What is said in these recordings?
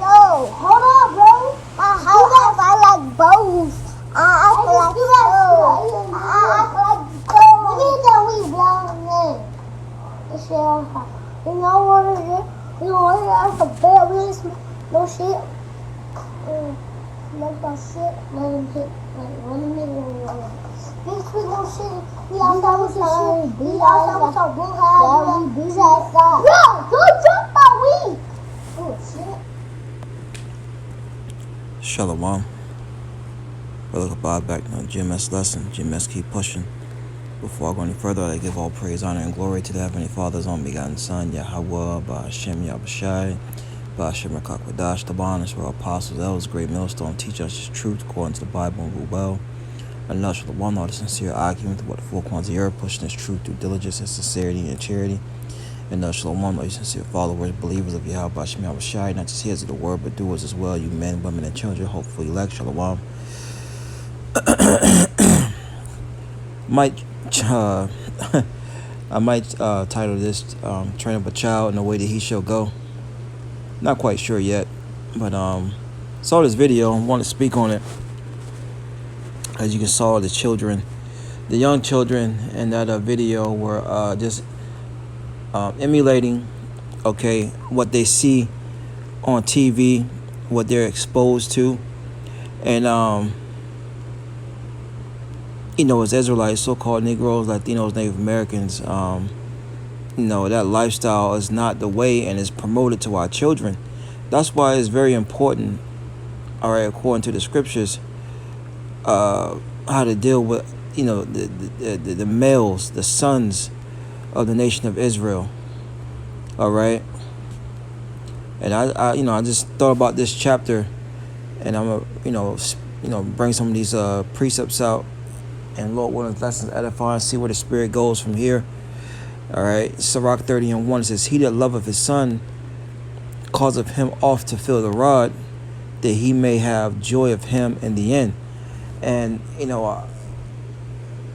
Hold on, bro. I like bows. I like you know what it is? You know what it is? A bear really no shit. Like that shit. Let him hit. Let him hit it. This with no shit. We outside with the shit. We outside with our bull high. Yeah, we beat that. Bro, don't jump that weed. Oh, shit. Shalom. Brother Bob back on GMS lesson. GMS keep pushing. Before I go any further, I give all praise, honor, and glory to the Heavenly Father's only begotten Son, YAHAWAH, BAHASHAM, YAHAWASHI, BAHASHAM, Rakakwadash, the bonders for apostles, elders, great millstone, teach us His truth according to the Bible and rule well. And thus, the one, all the sincere argument about the four corners of the earth, pushing His truth through diligence and sincerity and charity. And thus, the one, all you sincere followers, believers of Yahweh, BAHASHAM, YAHAWASHI, not just hearers of the word, but doers as well, you men, women, and children, hopefully elect, shalom. I might title this train up a child in the way that he shall go. Not quite sure yet, but saw this video and want to speak on it. As you can saw, the young children in that video were just emulating, okay, what they see on TV, what they're exposed to, and you know, as Israelites, so-called Negroes, Latinos, Native Americans, you know, that lifestyle is not the way and is promoted to our children. That's why it's very important, all right, according to the scriptures, how to deal with, you know, the males, the sons of the nation of Israel, all right. And I you know, I just thought about this chapter, and I'm gonna, you know, bring some of these precepts out. And Lord willing, lessons edify and see where the spirit goes from here. All right. Sirach 30:1 says, he that loveth his son causeth him oft to feel the rod, that he may have joy of him in the end. And, you know,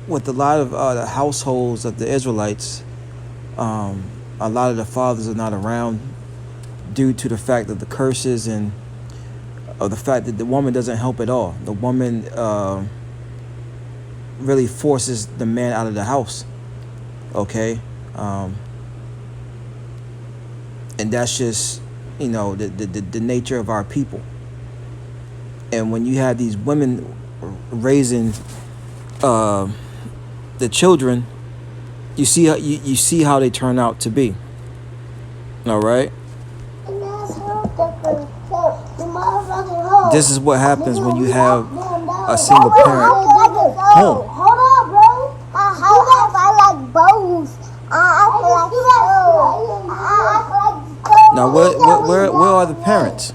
with a lot of the households of the Israelites, a lot of the fathers are not around due to the fact of the curses and of the fact that the woman doesn't help at all. The woman really forces the man out of the house, okay, and that's just, you know, the nature of our people. And when you have these women raising the children, you see how they turn out to be. All right. This is what happens when you have a single parent home. Hold on, bro. I like bows. Now, where are the parents?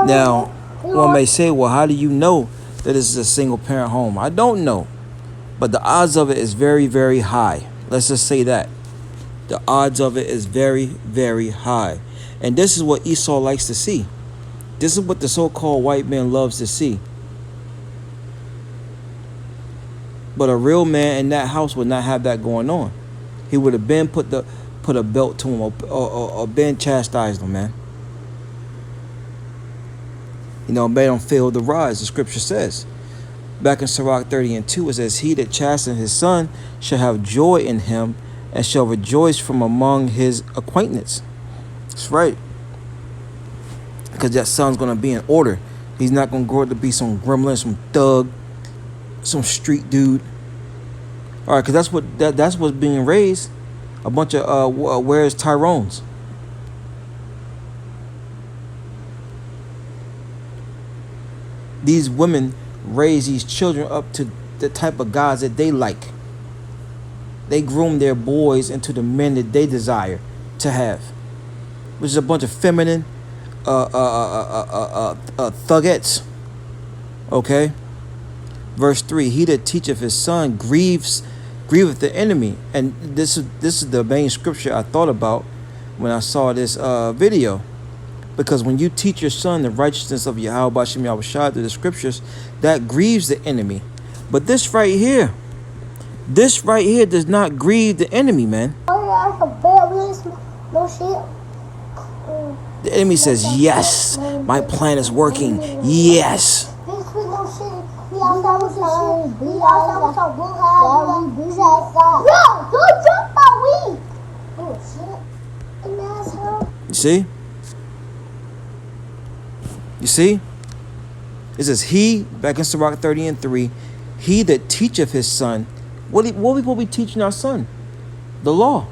Now, one may say, well, how do you know that this is a single parent home? I don't know, but the odds of it is very, very high. Let's just say that. The odds of it is very, very high. And this is what Esau likes to see. This is what the so-called white man loves to see. But a real man in that house would not have that going on. He would have been put a belt to him or been chastised him, man. You know, made him feel the rods, the scripture says. Back in Sirach 30:2, it says, he that chasteneth his son shall have joy in him and shall rejoice from among his acquaintance. That's right. Because that son's going to be in order. He's not going to grow up to be some gremlin, some thug, some street dude. All right, because that's what's being raised. A bunch of where's Tyrones. These women raise these children up to the type of guys that they like. They groom their boys into the men that they desire to have, which is a bunch of feminine thugettes. Okay. Verse 3: he that teacheth his son grieveth the enemy. And this is the main scripture I thought about when I saw this video. Because when you teach your son the righteousness of YAHAWASHI, YAHAWASHI through the scriptures, that grieves the enemy. But this right here does not grieve the enemy, man. No shit. The enemy says, yes, my plan is working. Yes. You see? You see? It says, he, back in Sirach 30:3, he that teacheth his son. What we be teaching our son? The law.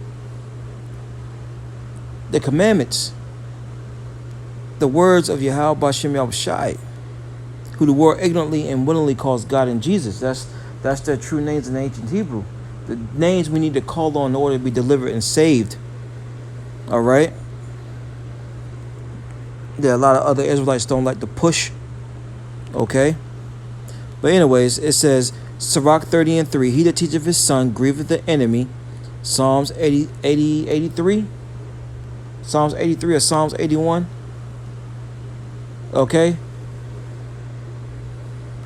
The commandments. The words of YAHAWASHI, who the world ignorantly and willingly calls God and Jesus. That's their true names in ancient Hebrew. The names we need to call on in order to be delivered and saved. All right? There are a lot of other Israelites don't like to push. Okay? But anyways, it says, Sirach 30:3, he that teacheth his son grieveth the enemy. Psalms 83. Psalms 83 or Psalms 81. Okay?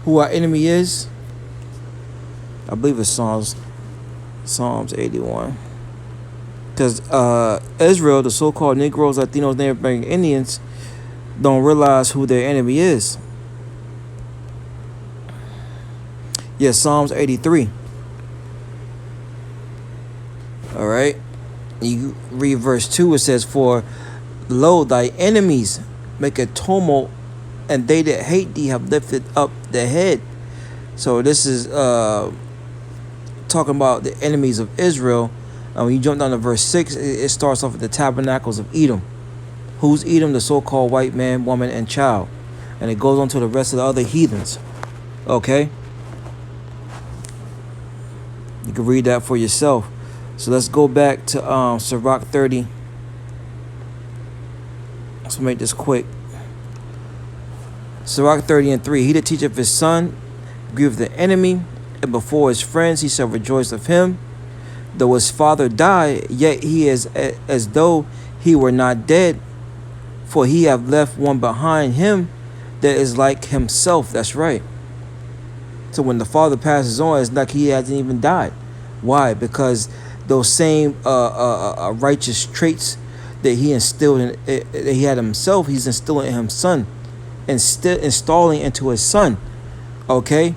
Who our enemy is? I believe it's Psalms 81. Because Israel, the so-called Negroes, Latinos, Native American Indians, don't realize who their enemy is. Yes, Psalms 83. All right. You read verse 2, it says, for lo, thy enemies make a tumult, and they that hate thee have lifted up their head. So this is talking about the enemies of Israel. When you jump down to verse 6, it starts off with the tabernacles of Edom. Who's Edom? The so-called white man, woman, and child. And it goes on to the rest of the other heathens. Okay? You can read that for yourself. So let's go back to Sirach 30. Let's make this quick. Sirach 30:3. He that teacheth his son grieveth the enemy, and before his friends he shall rejoice of him. Though his father die, yet he is as though he were not dead, for he have left one behind him that is like himself. That's right. So when the father passes on, it's like he hasn't even died. Why? Because those same righteous traits that he instilled in, that he had himself, he's instilling in his son, and still installing into his son. Okay,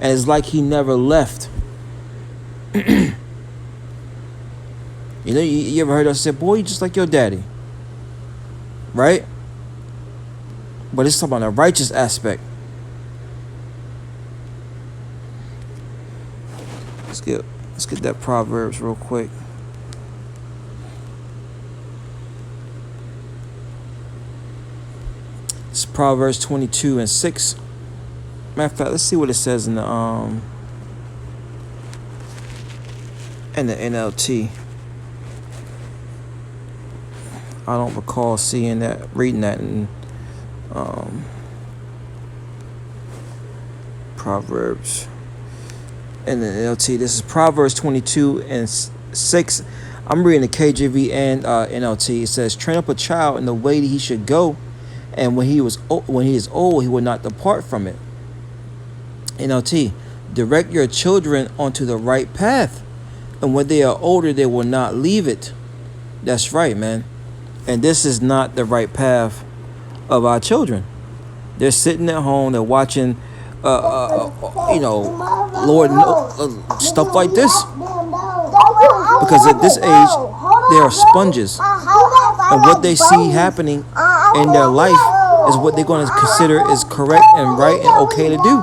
and it's like he never left. You know, you ever heard us say, boy, you just like your daddy, right? But it's talking about a righteous aspect. Let's get that Proverbs real quick. It's Proverbs 22:6. Matter of fact, let's see what it says in the NLT. I don't recall seeing that, reading that in Proverbs. And the NLT, this is Proverbs 22:6. I'm reading the KJV and NLT. It says, train up a child in the way that he should go, and when he is old, he will not depart from it. NLT, direct your children onto the right path, and when they are older, they will not leave it. That's right, man. And this is not the right path of our children. They're sitting at home, they're watching Lord, stuff like this. Because at this age, they are sponges. And what they see happening in their life is what they're going to consider is correct and right and okay to do.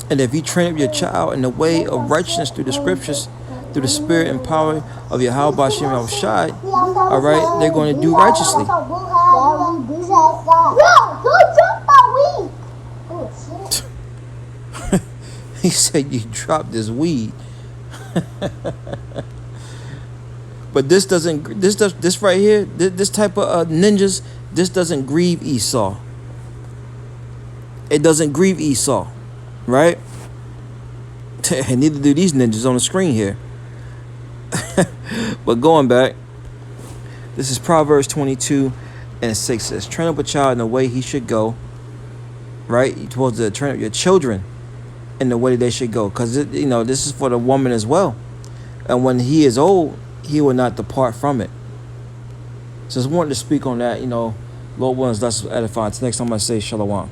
And if you train up your child in the way of righteousness through the scriptures, through the spirit and power of YAHAWASHI, all right, they're going to do righteously. He said you dropped this weed. But this right here, this type of ninjas, this doesn't grieve Esau. It doesn't grieve Esau, right? And neither do these ninjas on the screen here. But going back, this is Proverbs 22:6. It says, train up a child in the way he should go. Right? You're supposed to train up your children in the way they should go. Because, this is for the woman as well. And when he is old, he will not depart from it. So just wanted to speak on that, Lord willing, that's edifying. Till next time I say shalom.